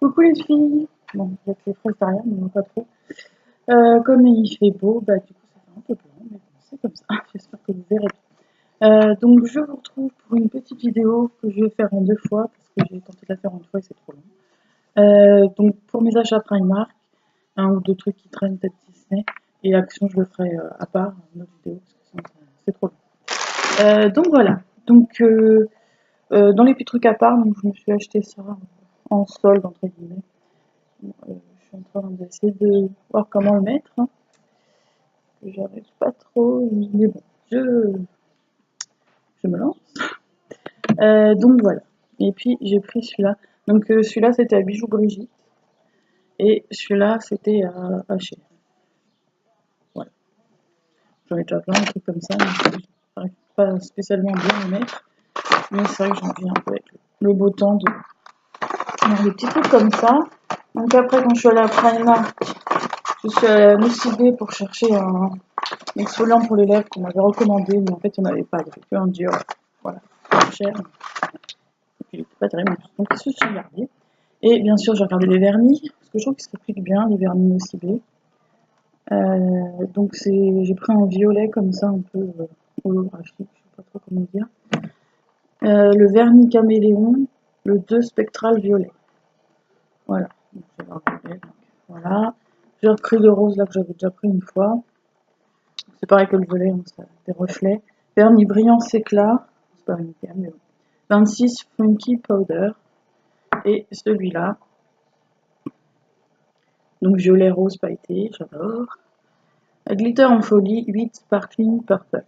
Coucou les filles. Bon, il y a que les fraises derrière, mais pas trop. Comme il fait beau, bah du coup ça fait un peu blanc, mais bon, c'est comme ça. J'espère que vous verrez bien. Donc je vous retrouve pour une petite vidéo que je vais faire en 2 fois, parce que j'ai tenté de la faire en 1 fois et c'est trop long. Donc pour mes achats Primark, un ou deux trucs qui traînent peut-être Disney, et Action je le ferai à part, une autre vidéo, parce que sinon c'est trop long. Donc voilà. Donc dans les petits trucs à part, donc, je me suis acheté ça en solde entre guillemets. Je suis en train d'essayer de voir comment le mettre, hein. J'arrive pas trop, mais bon, je me lance. Donc voilà. Et puis j'ai pris celui-là. Donc celui-là c'était à Bijoux Brigitte et celui-là c'était à H&M. Voilà. J'en ai déjà plein de trucs comme ça, mais j'arrive pas spécialement bien à les mettre. Mais c'est vrai que j'en viens un peu avec le beau temps de faire des petits trucs comme ça. Donc après quand je suis allée à Primark, je suis allée à Nocibé pour chercher un exfoliant pour les lèvres qu'on m'avait recommandé, mais en fait il n'y en avait pas, il y avait que un Dior. Voilà, pas cher. Et puis il était pas terrible, donc je suis regardée. Et bien sûr j'ai regardé les vernis, parce que je trouve qu'ils s'appliquent bien, les vernis Nocibé. Donc j'ai pris un violet comme ça, un peu holographique, je sais pas trop comment dire. Le vernis caméléon, le 2 spectral violet. Voilà, donc j'ai regardé, donc voilà. J'ai repris le rose là que j'avais déjà pris une fois. C'est pareil que le violet, hein, ça a des reflets. Vernis brillant éclat, c'est pas une gamme, mais bon. 26 Funky Powder. Et celui-là, donc violet rose pailleté, j'adore. Glitter en folie, 8 Sparkling Purple.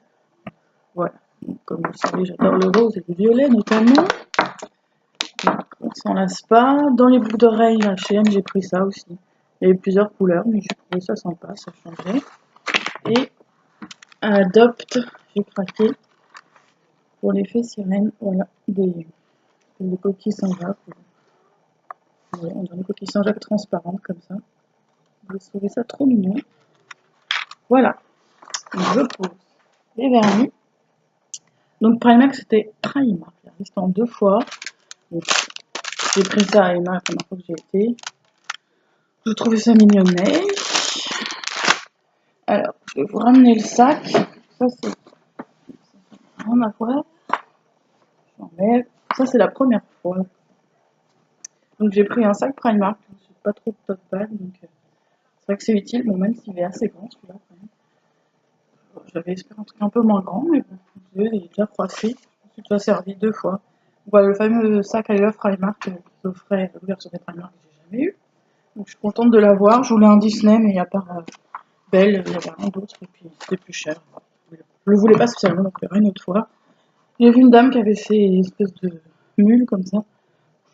Voilà, donc, comme vous savez, j'adore le rose et le violet notamment. Donc, on s'en lasse pas. Dans les boucles d'oreilles H&M, j'ai pris ça aussi. Il y avait plusieurs couleurs, mais j'ai trouvé ça sympa, ça changeait. Et à Adopt, j'ai craqué pour l'effet sirène. Voilà, des coquilles Saint-Jacques. Ouais, on dirait des coquilles Saint-Jacques transparentes comme ça. J'ai trouvé ça trop mignon. Voilà, donc je pose les vernis. Donc Primark, c'était Primark, c'était en 2 fois. Donc, j'ai pris ça à Emma la première fois que j'ai été. Je trouvais ça mignonnet. Alors, je vais vous ramener le sac. Ça, c'est rien à voir. J'enlève. Ça, c'est la première fois. Donc, j'ai pris un sac Primark. Je suis pas trop top bag, donc c'est vrai que c'est utile. Bon, même s'il est assez grand, celui-là, quand même. Bon, j'avais espéré un truc un peu moins grand, mais bon, il est déjà froissé. Je me suis déjà servi 2 fois. Voilà, le fameux sac à l'œuf Primark qui offrait l'ouverture des Primark que j'ai jamais eu. Donc, je suis contente de l'avoir. Je voulais un Disney, mais il n'y a pas Belle, il n'y avait rien d'autre, et puis c'était plus cher. Je le voulais pas spécialement, donc une autre fois. J'ai vu une dame qui avait fait une espèce de mule comme ça.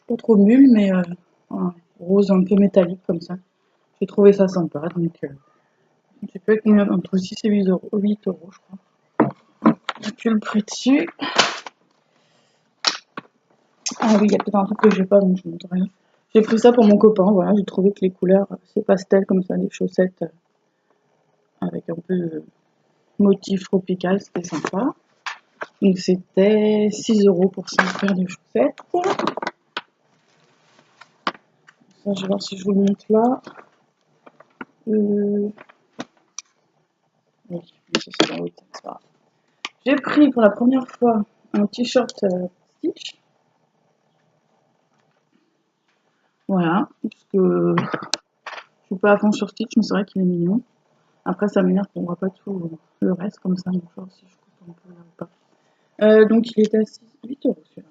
Pas trop mule, mais un rose un peu métallique comme ça. J'ai trouvé ça sympa, donc j'ai payé combien entre 6 et 8 euros, 8 euros je crois. J'ai plus le prix dessus. Ah oui, il y a peut-être un truc que j'ai pas, donc je ne montre rien. J'ai pris ça pour mon copain, voilà, j'ai trouvé que les couleurs, c'est pastel comme ça, les chaussettes avec un peu de motif tropical, c'était sympa. Donc c'était 6 euros pour 5 paires de chaussettes. Ça, je vais voir si je vous le montre là. Oui, ça c'est dans l'autre, c'est pas grave. J'ai pris pour la première fois un t-shirt Stitch. Voilà, parce que je suis pas à fond sur Stitch, mais c'est vrai qu'il est mignon. Après, ça m'énerve qu'on voit pas tout le reste comme ça, donc je vais voir si je coupe un peu là ou pas. Donc il était à 8 euros celui-là.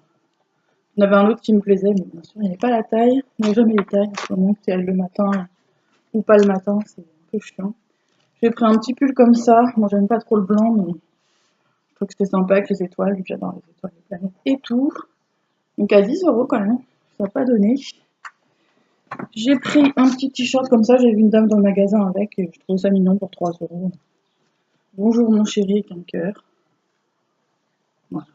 Il y en avait un autre qui me plaisait, mais bien sûr, il n'y avait pas la taille. Il n'y a jamais les tailles. En ce moment, c'est le matin ou pas le matin, c'est un peu chiant. J'ai pris un petit pull comme ça. Moi, j'aime pas trop le blanc, mais je trouve que c'était sympa avec les étoiles, vu que j'adore les étoiles, les planètes et tout. Donc à 10 euros quand même, ça n'a pas donné. J'ai pris un petit t-shirt comme ça. J'ai vu une dame dans le magasin avec, et je trouvais ça mignon pour 3 euros. Bonjour mon chéri avec un cœur. Voilà.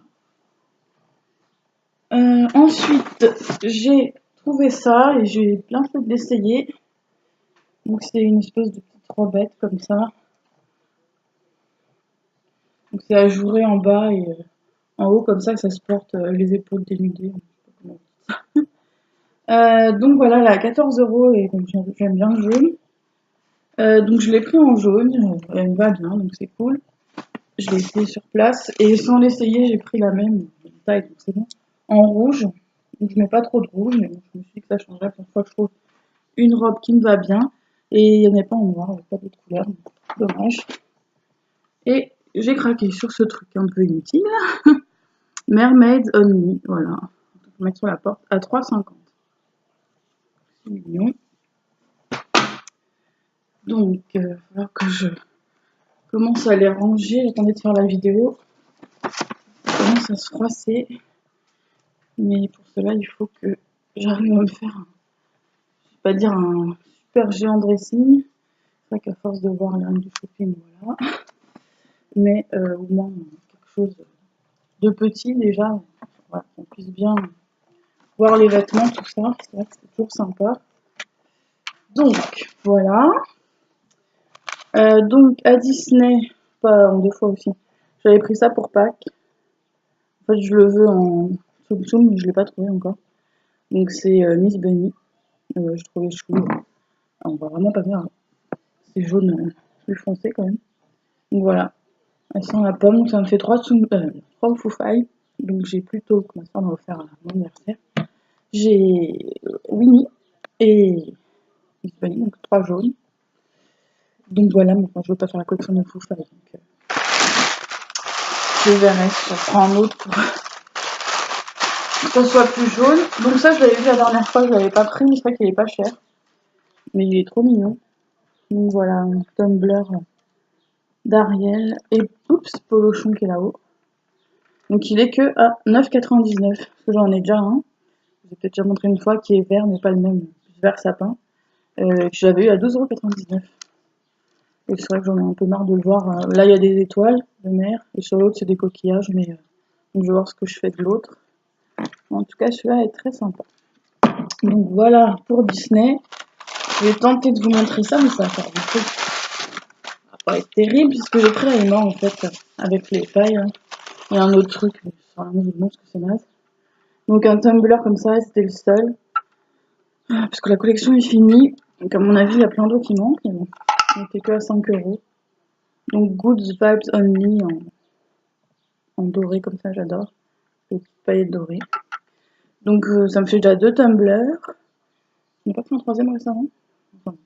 Ensuite, j'ai trouvé ça et j'ai bien fait de l'essayer. Donc c'est une espèce de petite robette comme ça. Donc c'est ajouré en bas et en haut comme ça que ça se porte les épaules dénudées. Donc voilà, elle est à 14 € et donc j'aime bien le jaune. Donc je l'ai pris en jaune, elle me va bien, donc c'est cool. Je l'ai essayé sur place et sans l'essayer, j'ai pris la même taille, donc c'est bon. En rouge, donc je mets pas trop de rouge, mais bon, je me suis dit que ça changerait pour une fois que je trouve une robe qui me va bien. Et il n'y en a pas en noir, il n'y a pas d'autres couleurs, dommage. Et j'ai craqué sur ce truc un peu inutile. Mermaid Only, voilà. On peut mettre sur la porte à 3,50 €. C'est mignon. Donc, il va falloir que je commence à les ranger. J'attendais de faire la vidéo. Ça commence à se froisser. Mais pour cela, il faut que j'arrive à me faire, je vais pas dire un super géant dressing. C'est vrai qu'à force de voir les règles du shopping, voilà. Mais au moins quelque chose de petit déjà. Voilà, qu'on puisse bien voir les vêtements, tout ça. C'est vrai que c'est toujours sympa. Donc, voilà. Donc, à Disney, pas en 2 fois aussi, j'avais pris ça pour Pâques. En fait, je le veux en Tsum Tsum, mais je l'ai pas trouvé encore. Donc, c'est Miss Bunny. Je trouvais chou. On voit vraiment pas bien. C'est jaune plus foncé quand même. Donc voilà. Elle sent la pomme. Ça me fait 3 foufailles. Donc j'ai plutôt que ma soeur m'a offert à mon anniversaire. J'ai Winnie et Miss Bunny, donc 3 jaunes. Donc voilà, mais enfin, je veux pas faire la collection de foufailles. Donc je verrai si je prends un autre pour que ça soit plus jaune. Donc ça, je l'avais vu la dernière fois, je l'avais pas pris, mais c'est vrai qu'il est pas cher. Mais il est trop mignon. Donc voilà, un Tumblr d'Ariel et oups, Polochon qui est là-haut. Donc il est que à 9,99 €. Parce que j'en ai déjà un. Je vous ai peut-être déjà montré une fois qui est vert, mais pas le même, vert sapin. Que j'avais eu à 12,99 €. Et c'est vrai que j'en ai un peu marre de le voir. Là, il y a des étoiles de mer, et sur l'autre, c'est des coquillages, mais donc je vais voir ce que je fais de l'autre. En tout cas, celui-là est très sympa. Donc voilà pour Disney. Je vais tenter de vous montrer ça, mais ça va faire du coup. Ça va pas être terrible, puisque j'ai pris la en fait, avec les pailles. Hein. Il y a un autre truc, mais sur la main, je vous montre parce que c'est naze. Donc un Tumblr comme ça, c'était le seul. Parce que la collection est finie. Donc à mon avis, il y a plein d'autres qui manquent. Mais bon, on était que à 5 €. Donc Good Vibes Only en doré comme ça, j'adore. Les petites paillettes dorées. Donc ça me fait déjà 2 Tumblr. Je n'ai pas pris un troisième récemment. Enfin,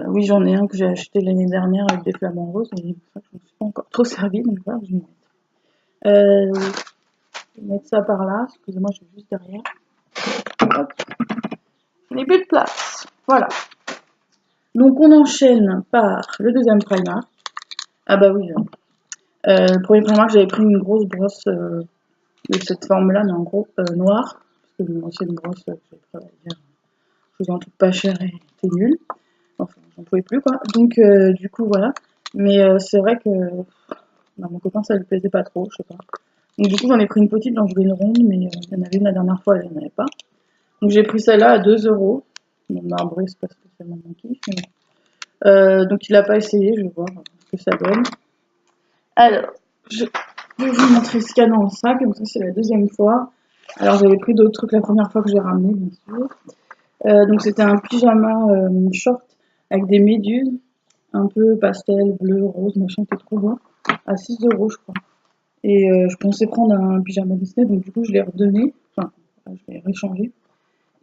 oui, j'en ai un que j'ai acheté l'année dernière avec des flamants roses. Mais je ne me suis pas encore trop servi. Donc voilà, je vais mettre ça par là. Excusez-moi, je suis juste derrière. Hop. Je n'ai plus de place. Voilà. Donc on enchaîne par le deuxième Primark. Ah bah oui. Le premier Primark, j'avais pris une grosse brosse de cette forme-là, mais en gros noire. Parce que mon ancienne brosse, j'avais pris à la guerre. Je faisais un truc pas cher et c'était nul. Enfin, j'en pouvais plus quoi. Donc du coup voilà. Mais c'est vrai que mon copain ça lui plaisait pas trop, je sais pas. Donc du coup j'en ai pris une petite, j'en voulais une ronde, mais il y en avait une la dernière fois, il n'y en avait pas. Donc j'ai pris celle-là à 2 €. Mon marbré, c'est pas spécialement mon kiff. Mais... donc il a pas essayé, je vais voir ce que ça donne. Alors, je vais vous montrer ce qu'il y a dans le sac, donc ça c'est la deuxième fois. Alors j'avais pris d'autres trucs la première fois que j'ai ramené, bien sûr. Donc c'était un pyjama short avec des méduses, un peu pastel, bleu, rose, machin, c'était trop beau. À 6 € je crois. Et je pensais prendre un pyjama Disney, donc du coup je l'ai redonné, enfin je l'ai réchangé.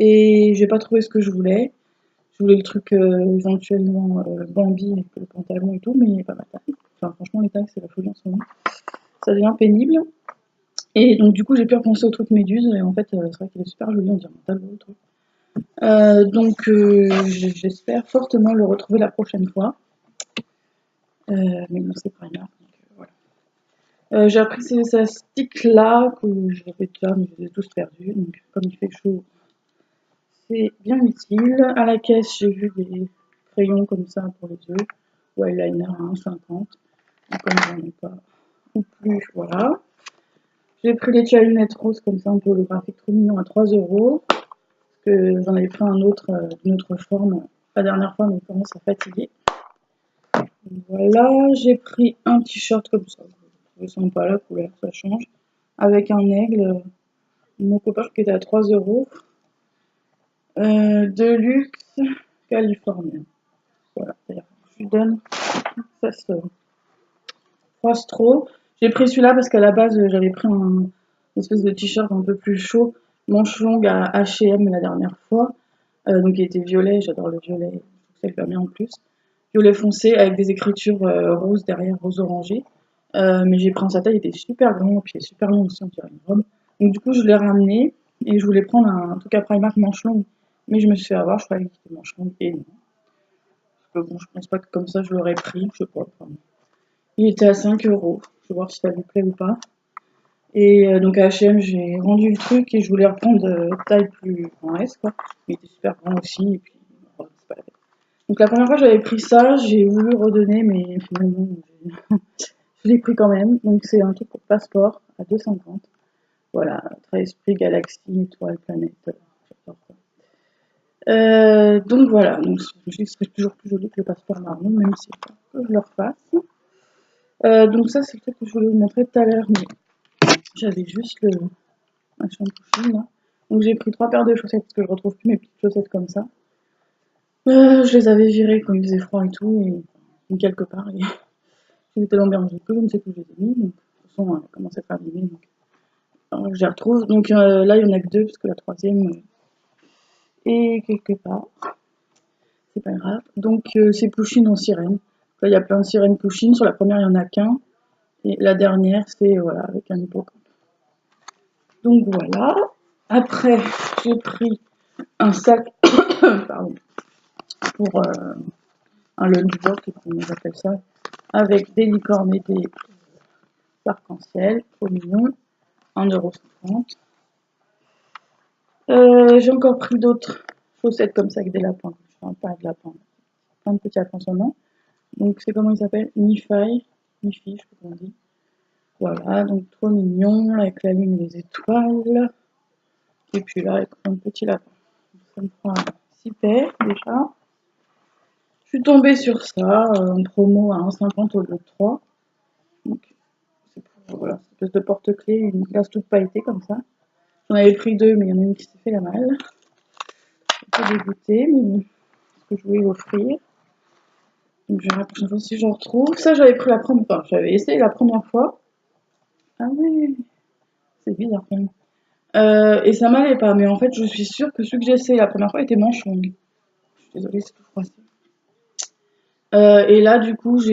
Et j'ai pas trouvé ce que je voulais. Je voulais le truc éventuellement Bambi avec le pantalon et tout, mais il n'est pas ma taille. Enfin franchement les tailles c'est la folie en ce moment. Ça devient pénible. Et donc du coup j'ai pu repenser au truc méduse, et en fait c'est vrai qu'il est super joli, on dirait un tableau le truc. Donc j'espère fortement le retrouver la prochaine fois. Mais bon, c'est pas grave. Voilà. J'ai appris ces élastiques là que j'avais déjà, mais je les ai tous perdus. Donc comme il fait chaud, c'est bien utile. À la caisse, j'ai vu des crayons comme ça pour les yeux, ou eyeliner à 1,50 €. Comme j'en ai pas ou plus, voilà. J'ai pris les lunettes roses comme ça, un peu holographique, trop mignon, à 3 €. Que j'en avais pris un autre d'une autre forme la dernière fois, mais il commence à fatiguer. Voilà, j'ai pris un t-shirt comme ça. Je ne sens pas la couleur, ça change. Avec un aigle, mon copain qui était à 3 €. De luxe californien. Voilà, d'ailleurs, je lui donne, ça se froisse trop. J'ai pris celui-là parce qu'à la base, j'avais pris une espèce de t-shirt un peu plus chaud, manche longue à H&M la dernière fois. Donc il était violet, j'adore le violet, je trouve que ça lui va bien en plus. Violet foncé avec des écritures roses derrière, rose orangé. Mais j'ai pris en sa taille, il était super grand, puis il est super long aussi, on dirait une robe. Donc du coup, je l'ai ramené et je voulais prendre un truc à Primark manche longue. Mais je me suis fait avoir, je croyais qu'il était manche longue et non. Parce que bon, je pense pas que comme ça je l'aurais pris, je sais pas. Enfin, il était à 5 €. Je vais voir si ça lui plaît ou pas. Et donc à H&M, j'ai rendu le truc et je voulais reprendre taille plus en S, quoi. Il était super grand aussi, et puis bon, c'est pas la peine. Donc la première fois j'avais pris ça, j'ai voulu redonner, mais finalement je l'ai pris quand même. Donc c'est un truc pour passeport à 2,50 €. Voilà, très esprit, galaxie, étoile, planète. J'adore quoi. Donc voilà, donc je me suis dit que ce serait toujours plus joli que le passeport marron, même si il faut que je le refasse. Donc ça c'est le truc que je voulais vous montrer tout à l'heure, mais j'avais juste le machin de Pusheen là. Donc j'ai pris 3 paires de chaussettes parce que je retrouve plus mes petites chaussettes comme ça. Je les avais virées quand il faisait froid et tout, et quelque part, et j'étais tellement bien rangées que je ne sais plus où je les ai mis. Donc de toute façon, elles commencent à être abîmées, donc alors, je les retrouve. Donc là il y en a que 2 parce que la troisième est quelque part. C'est pas grave. Donc c'est Pusheen en sirène. Là il y a plein de sirènes Pusheen. Sur la première il y en a qu'un. Et la dernière c'est voilà avec un hippocampe. Donc voilà. Après j'ai pris un sac pardon, pour un lunchbox, comme on appelle ça, avec des licornes et des arc-en-ciel, trop mignon, 1,50 €. J'ai encore pris d'autres chaussettes comme ça avec des lapins. Enfin, pas de lapins, plein de petits lapins en son nom. Donc c'est comment il s'appelle, Mifi, je sais pas comment on dit. Voilà, donc trop mignon, avec la lune et les étoiles. Et puis là, avec un petit lapin. Ça me prend 6 paires déjà. Je suis tombée sur ça, en promo à 1,50 € au lieu de 3. Donc c'est pour voilà, cette espèce de porte-clés, une glace toute pailletée comme ça. J'en avais pris 2, mais il y en a une qui s'est fait la malle. Un peu dégoûtée, mais bon, ce que je voulais offrir. Donc je verrai la prochaine fois si j'en retrouve. Ça, j'avais pris la première fois. J'avais essayé la première fois. Ah ouais, c'est bizarre quand même. Et ça m'allait pas, mais en fait, je suis sûre que celui que j'ai essayé la première fois était manche longue. Je suis désolée, c'est tout froissé. Et là, du coup, je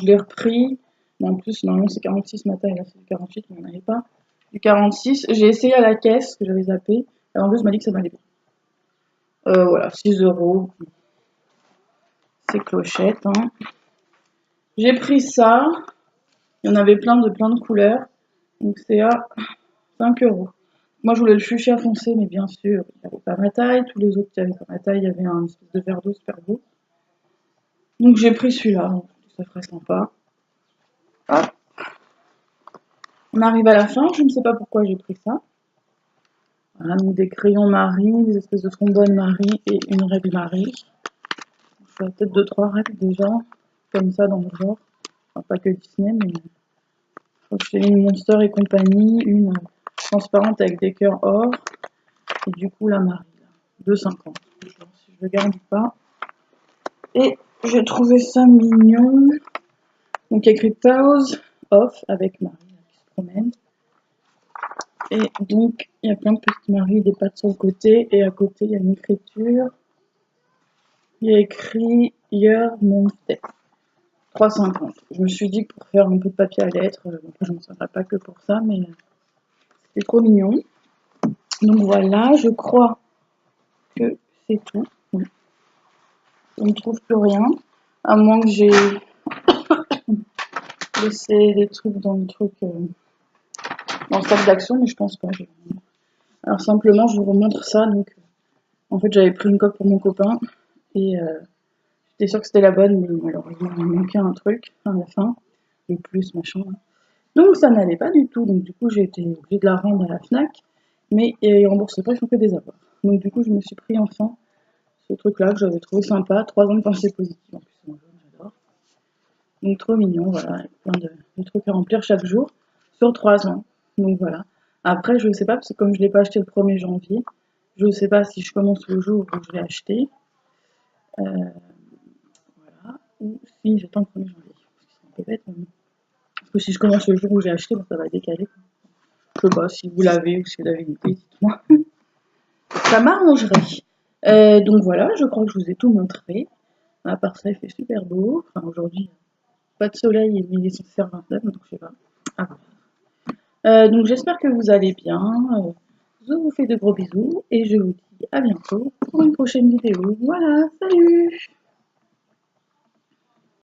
l'ai repris. Mais en plus, normalement, c'est 46 ce matin, et là, c'est du 48, mais on n'en avait pas. Du 46. J'ai essayé à la caisse, que j'avais zappé. Et en plus, m'a dit que ça m'allait bien. Voilà, 6 €. C'est clochette, hein. J'ai pris ça. Il y en avait plein de couleurs. Donc, c'est à 5 €. Moi, je voulais le fuchsia foncé, mais bien sûr, il n'avait pas ma taille. Tous les autres qui avaient pas ma taille, il y avait un espèce de verre d'eau super beau. Donc, j'ai pris celui-là. Ça ferait sympa. Hop. On arrive à la fin. Je ne sais pas pourquoi j'ai pris ça. Voilà, donc des crayons Marie, des espèces de trombones Marie et une règle Marie. Je fais peut-être 2-3 règles déjà, comme ça dans le genre. Enfin, pas que Disney, mais j'ai une Monster et compagnie, une transparente avec des cœurs or, et du coup la Marie, 2,50 €. Je vais voir si je le garde ou pas. Et j'ai trouvé ça mignon. Donc il y a écrit Pause Off avec Marie qui se promène. Et donc il y a plein de petites Marie, des pattes sur le côté, et à côté il y a une écriture. Il y a écrit Your Monster. 3,50 €. Je me suis dit que pour faire un peu de papier à lettres, je ne serais pas que pour ça, mais c'est trop mignon. Donc voilà, je crois que c'est tout. Je ne trouve plus rien, à moins que j'ai laissé des trucs dans le truc, dans le sac d'action, mais je pense pas. Alors simplement, je vous remontre ça. Donc, en fait, j'avais pris une coque pour mon copain et j'étais sûre que c'était la bonne, mais malheureusement, il manquait un truc à la fin, le plus machin. Donc ça n'allait pas du tout. Donc du coup, j'ai été obligée de la rendre à la Fnac, mais ils remboursent pas, ils font que des avoirs. Donc du coup, je me suis pris enfin ce truc-là que j'avais trouvé sympa, 3 ans de pensée positive. En plus, c'est mon jaune, j'adore. Donc trop mignon, voilà, avec plein de trucs à remplir chaque jour sur 3 ans. Donc voilà. Après, je sais pas, parce que comme je l'ai pas acheté le 1er janvier, Je ne sais pas si je commence le jour où je vais acheter. Voilà. Ou si j'attends le 1er janvier. C'est un peu bête, mais parce que si je commence le jour où j'ai acheté, ça va décaler. Je sais pas si vous l'avez ou si vous avez une idée, dites-moi. Ça m'arrangerait. Donc voilà, je crois que je vous ai tout montré. À part ça, il fait super beau. Enfin, aujourd'hui, pas de soleil, mais il est censé faire 29, donc je sais pas. Ah. Donc j'espère que vous allez bien. Je vous fais de gros bisous et je vous dis à bientôt pour une prochaine vidéo. Voilà, salut!